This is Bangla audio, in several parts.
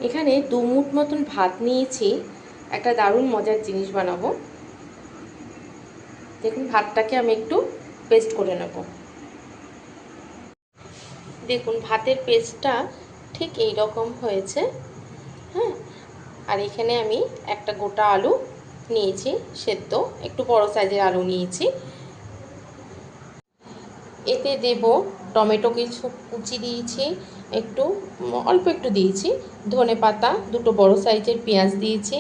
এখানে 2 মুঠ মতন ভাত নিয়েছি। একটা দারুণ মজার জিনিস বানাবো। দেখুন ভাতটাকে আমি একটু পেস্ট করে নেব। দেখুন ভাতের পেস্টটা ঠিক এই রকম হয়েছে। হ্যাঁ, আর এখানে আমি একটা গোটা আলু নিয়েছি সেদ্ধ, একটু বড় সাইজের আলু নিয়েছি। এতে দেব টমেটো কিছু কুচি দিয়েছি, একটু অল্প একটু দিয়েছি, ধনে পাতা, দুটো বড় সাইজের পেঁয়াজ দিয়েছি,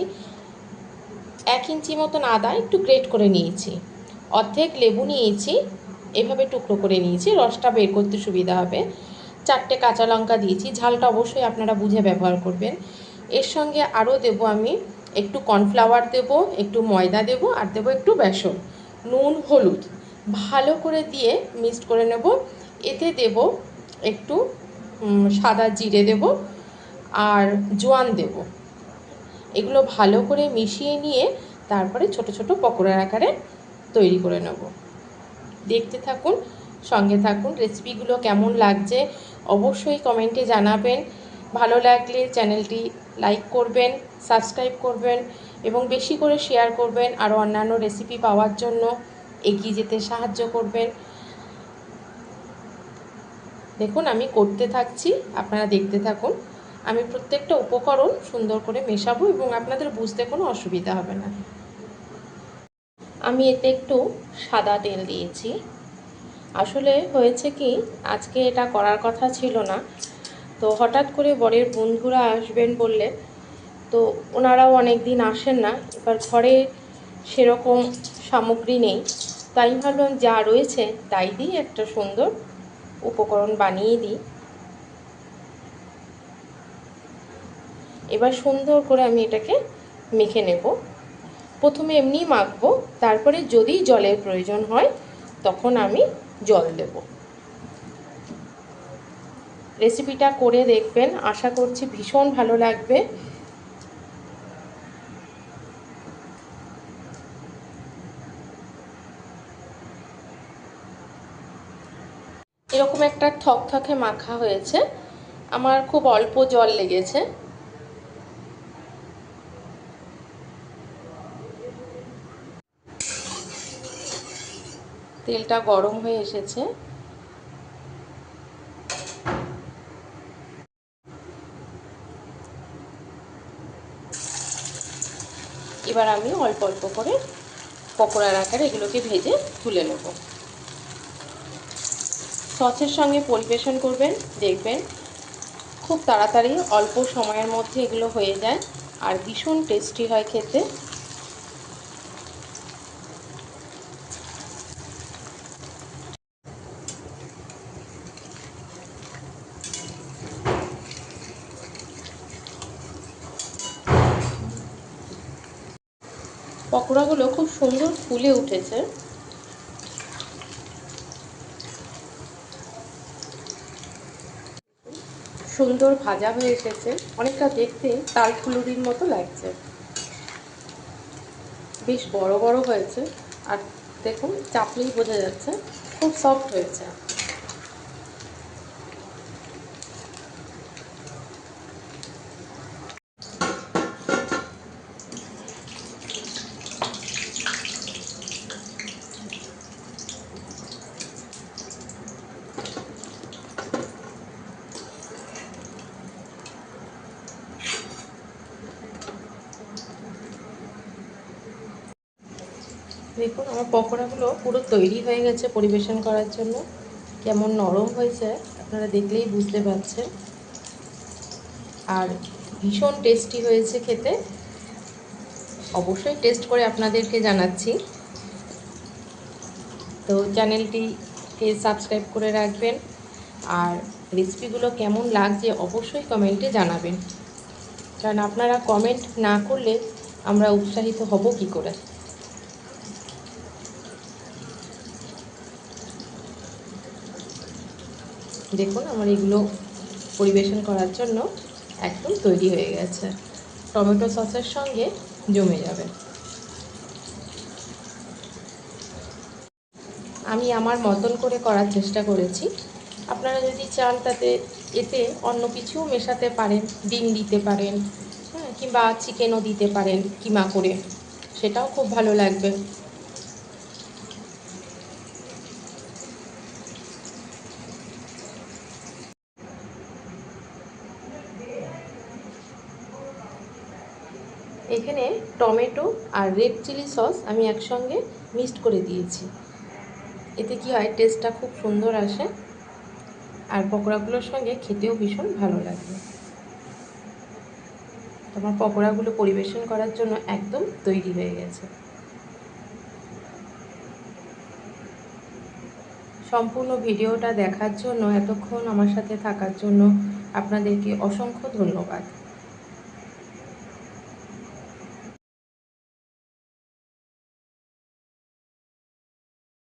1 ইঞ্চি মতন আদা একটু গ্রেট করে নিয়েছি, অর্ধেক লেবু নিয়েছি, এভাবে টুকরো করে নিয়েছি, রসটা বের করতে সুবিধা হবে। 4টে কাঁচা লঙ্কা দিয়েছি, ঝালটা অবশ্যই আপনারা বুঝে ব্যবহার করবেন। এর সঙ্গে আরও দেব আমি একটু কর্নফ্লাওয়ার দেব, একটু ময়দা দেব, আর দেব একটু বেসন, নুন, হলুদ ভালো করে দিয়ে মিক্সড করে নেব। এতে দেব একটু সাদা জিরে দেব আর জোয়ান দেব। এগুলো ভালো করে মিশিয়ে নিয়ে তারপরে ছোট ছোট পকোড়ার আকারে তৈরি করে নেব। দেখতে থাকুন, সঙ্গে থাকুন। রেসিপিগুলো কেমন লাগছে অবশ্যই কমেন্টে জানাবেন। ভালো লাগলে চ্যানেলটি লাইক করবেন, সাবস্ক্রাইব করবেন এবং বেশি করে শেয়ার করবেন। আরও অন্যান্য রেসিপি পাওয়ার জন্য এগিয়ে যেতে সাহায্য করবেন। দেখুন আমি করতে থাকছি, আপনারা দেখতে থাকুন। আমি প্রত্যেকটা উপকরণ সুন্দর করে মেশাবো এবং আপনাদের বুঝতে কোনো অসুবিধা হবে না। আমি এতে একটু সাদা তেল দিয়েছি। আসলে হয়েছে কি, আজকে এটা করার কথা ছিল না, তো হঠাৎ করে বরের বন্ধুরা আসবেন বললে, তো ওনারাও অনেক দিন আসেন না, এবার ঘরে সেরকম সামগ্রী নেই, তাই ভাবলাম যা রয়েছে তাই দিয়ে একটা সুন্দর উপকরণ বানিয়ে দিই। এবার সুন্দর করে আমি এটাকে মেখে নেব। প্রথমে এমনি মাখবো, তারপরে যদি জলের প্রয়োজন হয় তখন আমি জল দেব। রেসিপিটা করে দেখবেন, আশা করছি ভীষণ ভালো লাগবে। এরকম একটা থকথকে মাখা হয়েছে, আমার খুব অল্প জল লেগেছে। তেলটা গরম হয়ে এসেছে। এবার আমি অল্প অল্প করে পকোড়ার আকারে এগুলোকে ভেজে তুলে নেব। সসের সঙ্গে পরিবেশন করবেন, দেখবেন খুব তাড়াতাড়ি অল্প সময়ের মধ্যে এগুলো হয়ে যায় আর ভীষণ টেস্টি হয় খেতে। পকোড়াগুলো খুব সুন্দর ফুলে উঠেছে। সুন্দর ভাজা হয়ে এসেছে, অনেকটা দেখতে তাল ফুলুরির মতো লাগছে। বেশ বড় বড় হয়েছে, আর দেখুন চাপলেই বোঝা যাচ্ছে খুব সফট হয়েছে। দেখুন আমার পকোড়াগুলো পুরো তৈরি হয়ে গেছে পরিবেশন করার জন্য। কেমন নরম হয়েছে আপনারা দেখলেই বুঝতে পারছেন, আর ভীষণ টেস্টি হয়েছে খেতে। অবশ্যই টেস্ট করে আপনাদেরকে জানাচ্ছি। তো চ্যানেলটিকে সাবস্ক্রাইব করে রাখবেন, আর রেসিপিগুলো কেমন লাগছে অবশ্যই কমেন্টে জানাবেন, কারণ আপনারা কমেন্ট না করলে আমরা উৎসাহিত হব কি করে। দেখুন আমার এগুলো পরিবেশন করার জন্য একদম তৈরি হয়ে গেছে, টমেটো সসের সঙ্গে জমে যাবে। আমি আমার মতন করে করার চেষ্টা করেছি, আপনারা যদি চান তাতে এতে অন্য কিছুও মেশাতে পারেন, ডিম দিতে পারেন, হ্যাঁ, কিংবা চিকেনও দিতে পারেন কিমা করে, সেটাও খুব ভালো লাগবে। এখানে টমেটো আর রেড চিলি সস আমি একসঙ্গে মিক্সড করে দিয়েছি। এতে কি হয়, টেস্টটা খুব সুন্দর আসে আর পকোড়াগুলোর সঙ্গে খেতেও ভীষণ ভালো লাগবে। আমার পকোড়াগুলো পরিবেশন করার জন্য একদম তৈরি হয়ে গেছে। সম্পূর্ণ ভিডিওটা দেখার জন্য, এতক্ষণ আমার সাথে থাকার জন্য আপনাদেরকে অসংখ্য ধন্যবাদ।